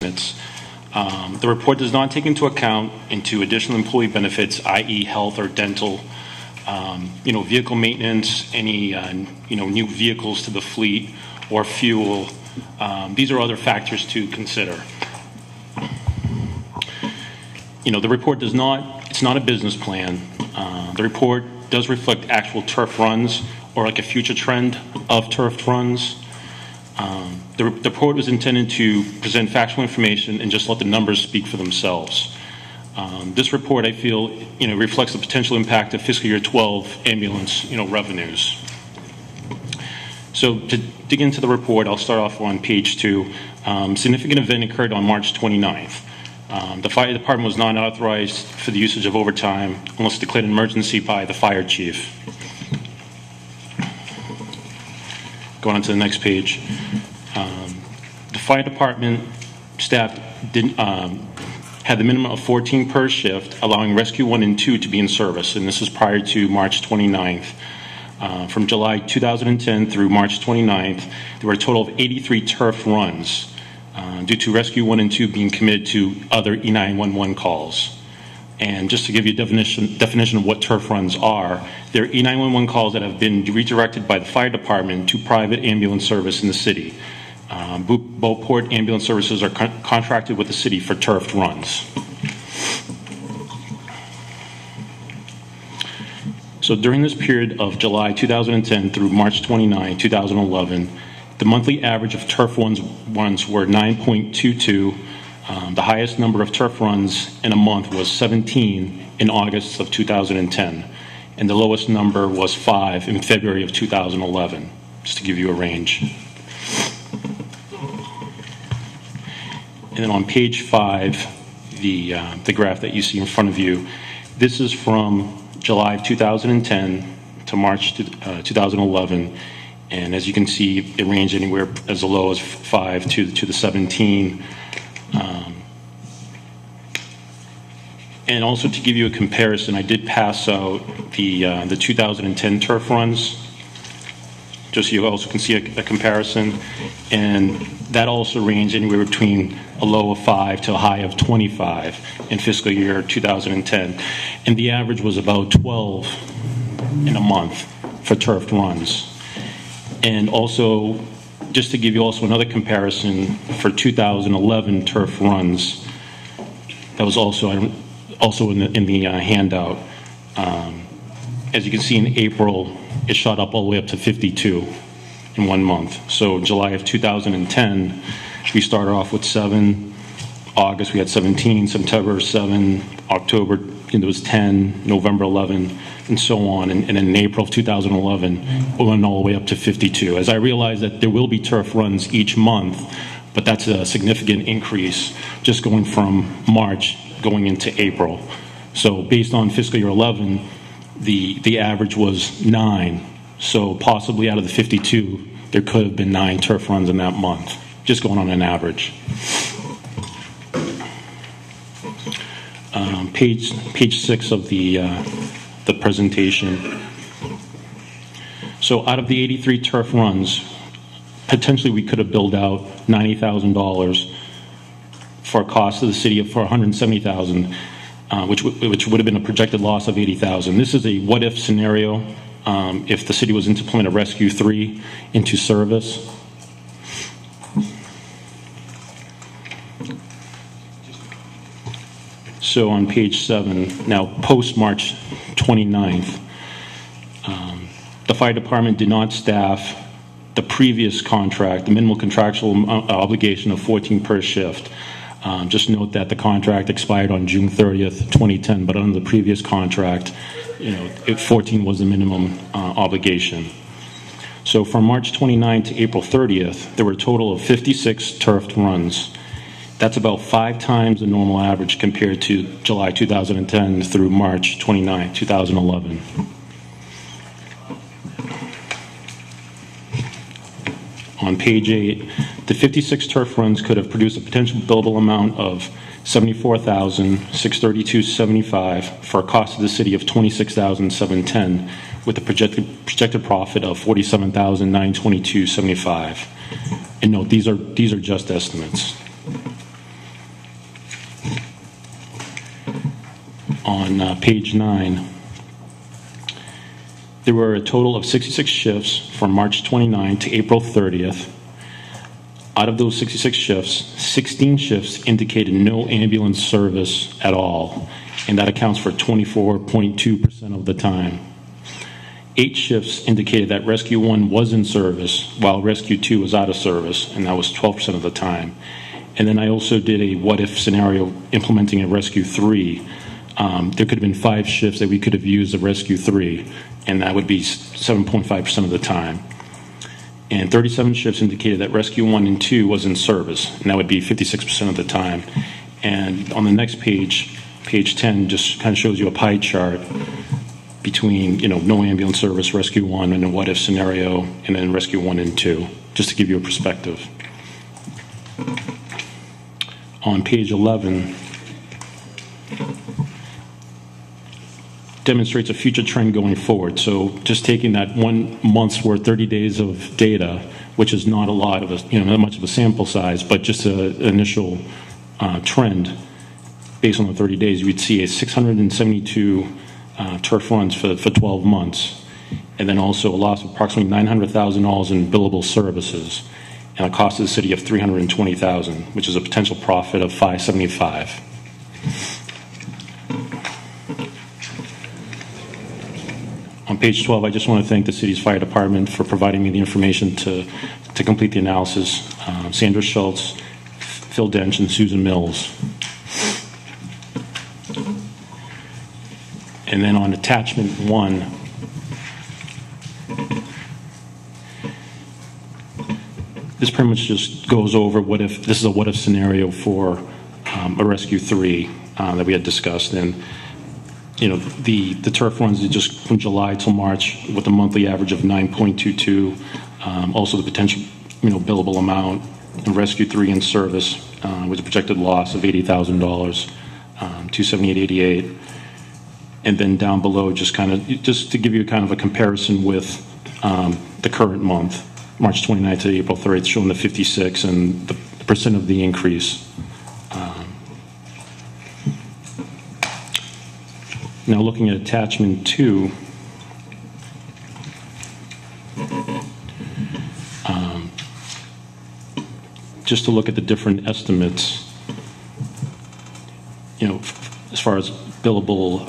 estimates. The report does not take into account additional employee benefits, i.e. health or dental, vehicle maintenance, any, new vehicles to the fleet or fuel. These are other factors to consider. The report it's not a business plan. The report does reflect actual turf runs or like a future trend of turf runs. The report was intended to present factual information and just let the numbers speak for themselves. This report, I feel, reflects the potential impact of fiscal year 12 ambulance, revenues. So to dig into the report, I'll start off on page 2. Significant event occurred on March 29th. The fire department was not authorized for the usage of overtime unless declared an emergency by the fire chief. Going on to the next page. The fire department staff had the minimum of 14 per shift, allowing Rescue 1 and 2 to be in service, and this is prior to March 29th. From July 2010 through March 29th, there were a total of 83 turf runs due to Rescue 1 and 2 being committed to other E911 calls. And just to give you a definition of what turf runs are, they're E911 calls that have been redirected by the fire department to private ambulance service in the city. Beauport Ambulance Services are contracted with the city for turfed runs. So during this period of July 2010 through March 29, 2011, the monthly average of turf runs were 9.22. The highest number of turf runs in a month was 17 in August of 2010, and the lowest number was 5 in February of 2011, just to give you a range. And then on page 5, the graph that you see in front of you, this is from July of 2010 to March 2011, and as you can see, it ranged anywhere as low as 5 to the 17. And also to give you a comparison, I did pass out the 2010 turf runs, just so you also can see a comparison, and that also ranged anywhere between a low of 5 to a high of 25 in fiscal year 2010, and the average was about 12 in a month for turfed runs. And also, just to give you also another comparison, for 2011 turf runs, that was also in the handout. As you can see, in April, it shot up all the way up to 52 in 1 month. So July of 2010, we started off with 7. August, we had 17. September, 7. October, it was 10. November, 11, and so on. And then in April of 2011, we went all the way up to 52. As I realize that there will be turf runs each month, but that's a significant increase just going from March going into April. So based on fiscal year 11, the average was 9. So possibly out of the 52, there could have been 9 turf runs in that month, just going on an average. Page 6 of the presentation. So out of the 83 turf runs, potentially we could have billed out $90,000 for a cost to the city of $170,000, which would have been a projected loss of $80,000. This is a what-if scenario if the city was to implement a Rescue 3 into service. So on page 7, now post-March 29th, the fire department did not staff the previous contract, the minimal contractual obligation of 14 per shift. Just note that the contract expired on June 30th, 2010, but under the previous contract, 14 was the minimum obligation. So from March 29th to April 30th, there were a total of 56 turfed runs. That's about 5 times the normal average compared to July 2010 through March 29, 2011. On page 8, the 56 turf runs could have produced a potential billable amount of $74,632.75 for a cost to the city of $26,710, with a projected profit of $47,922.75. And note, these are just estimates. on page 9, there were a total of 66 shifts from March 29 to April 30th. Out of those 66 shifts, 16 shifts indicated no ambulance service at all, and that accounts for 24.2% of the time. 8 shifts indicated that Rescue 1 was in service, while Rescue 2 was out of service, and that was 12% of the time. And then I also did a what-if scenario implementing a Rescue 3. There could have been 5 shifts that we could have used of Rescue 3, and that would be 7.5% of the time. And 37 shifts indicated that Rescue 1 and 2 was in service, and that would be 56% of the time. And on the next page, page 10, just kind of shows you a pie chart between, no ambulance service, Rescue 1, and a what-if scenario, and then Rescue 1 and 2, just to give you a perspective. On page 11, demonstrates a future trend going forward. So just taking that 1 month's worth, 30 days of data, which is not a lot of not much of a sample size, but just an initial trend based on the 30 days, you'd see a 672 turf runs for 12 months, and then also a loss of approximately $900,000 in billable services, and a cost to the city of $320,000, which is a potential profit of $575. On page 12, I just want to thank the city's fire department for providing me the information to complete the analysis. Sandra Schultz, Phil Dench, and Susan Mills. And then on attachment 1, this pretty much just goes over this is a what if scenario for a Rescue 3 that we had discussed. And the turf runs are just from July till March with a monthly average of 9.22. Also the potential billable amount in Rescue 3 in service with a projected loss of $80,000, 278.88. And then down below, just to give you kind of a comparison with the current month, March 29th to April 30th, showing the 56 and the percent of the increase. Now looking at attachment 2, just to look at the different estimates, as far as billable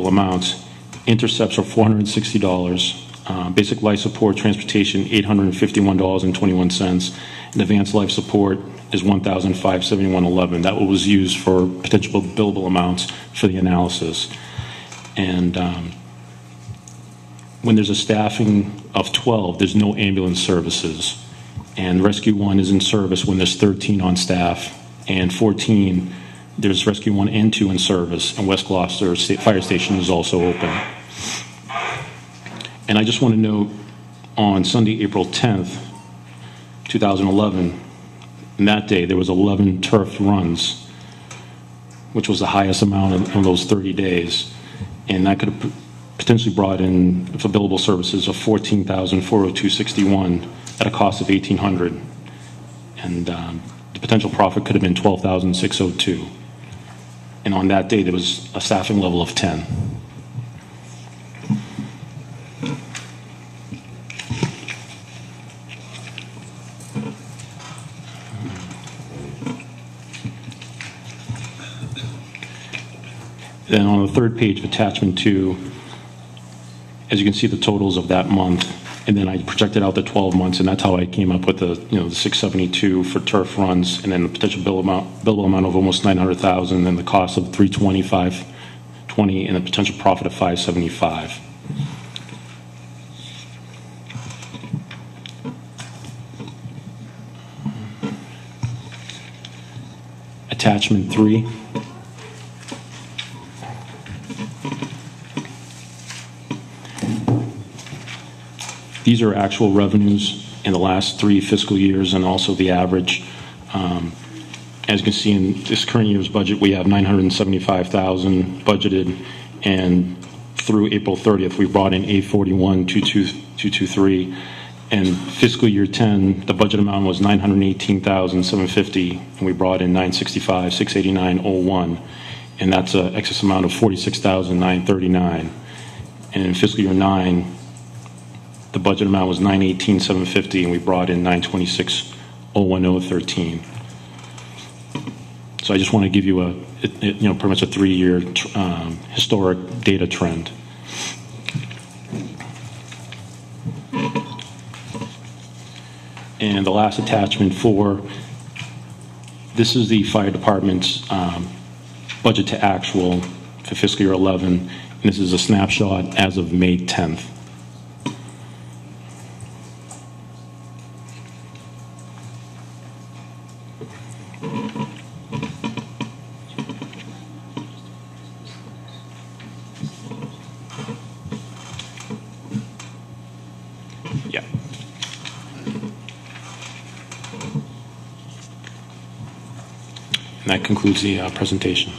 amounts, intercepts are $460, basic life support transportation $851.21, and advanced life support is $1,571.11. That was used for potential billable amounts for the analysis. And when there's a staffing of 12, there's no ambulance services. And Rescue 1 is in service when there's 13 on staff, and 14, there's Rescue 1 and 2 in service, and West Gloucester Fire Station is also open. And I just want to note, on Sunday, April 10th, 2011, and that day there was 11 turf runs, which was the highest amount in those 30 days. And that could have potentially brought in, for billable services, of $14,402.61 at a cost of $1,800. And the potential profit could have been $12,602. And on that day, there was a staffing level of 10. Then on the third page of attachment 2, as you can see the totals of that month, and then I projected out the 12 months, and that's how I came up with the the 672 for turf runs, and then the potential billable amount of almost $900,000, and the cost of $325.20, and a potential profit of $575. Attachment 3. These are actual revenues in the last 3 fiscal years, and also the average. As you can see in this current year's budget, we have $975,000 budgeted, and through April 30th, we brought in $841,223. And fiscal year 10, the budget amount was $918,750, and we brought in $965,689.01. and that's an excess amount of $46,939. And in fiscal year 9, the budget amount was $918,750, and we brought in $926,010.13. So I just want to give you pretty much a 3-year historic data trend. And the last attachment this is the fire department's budget to actual for fiscal year 11. And this is a snapshot as of May 10th. Yeah. And that concludes the presentation.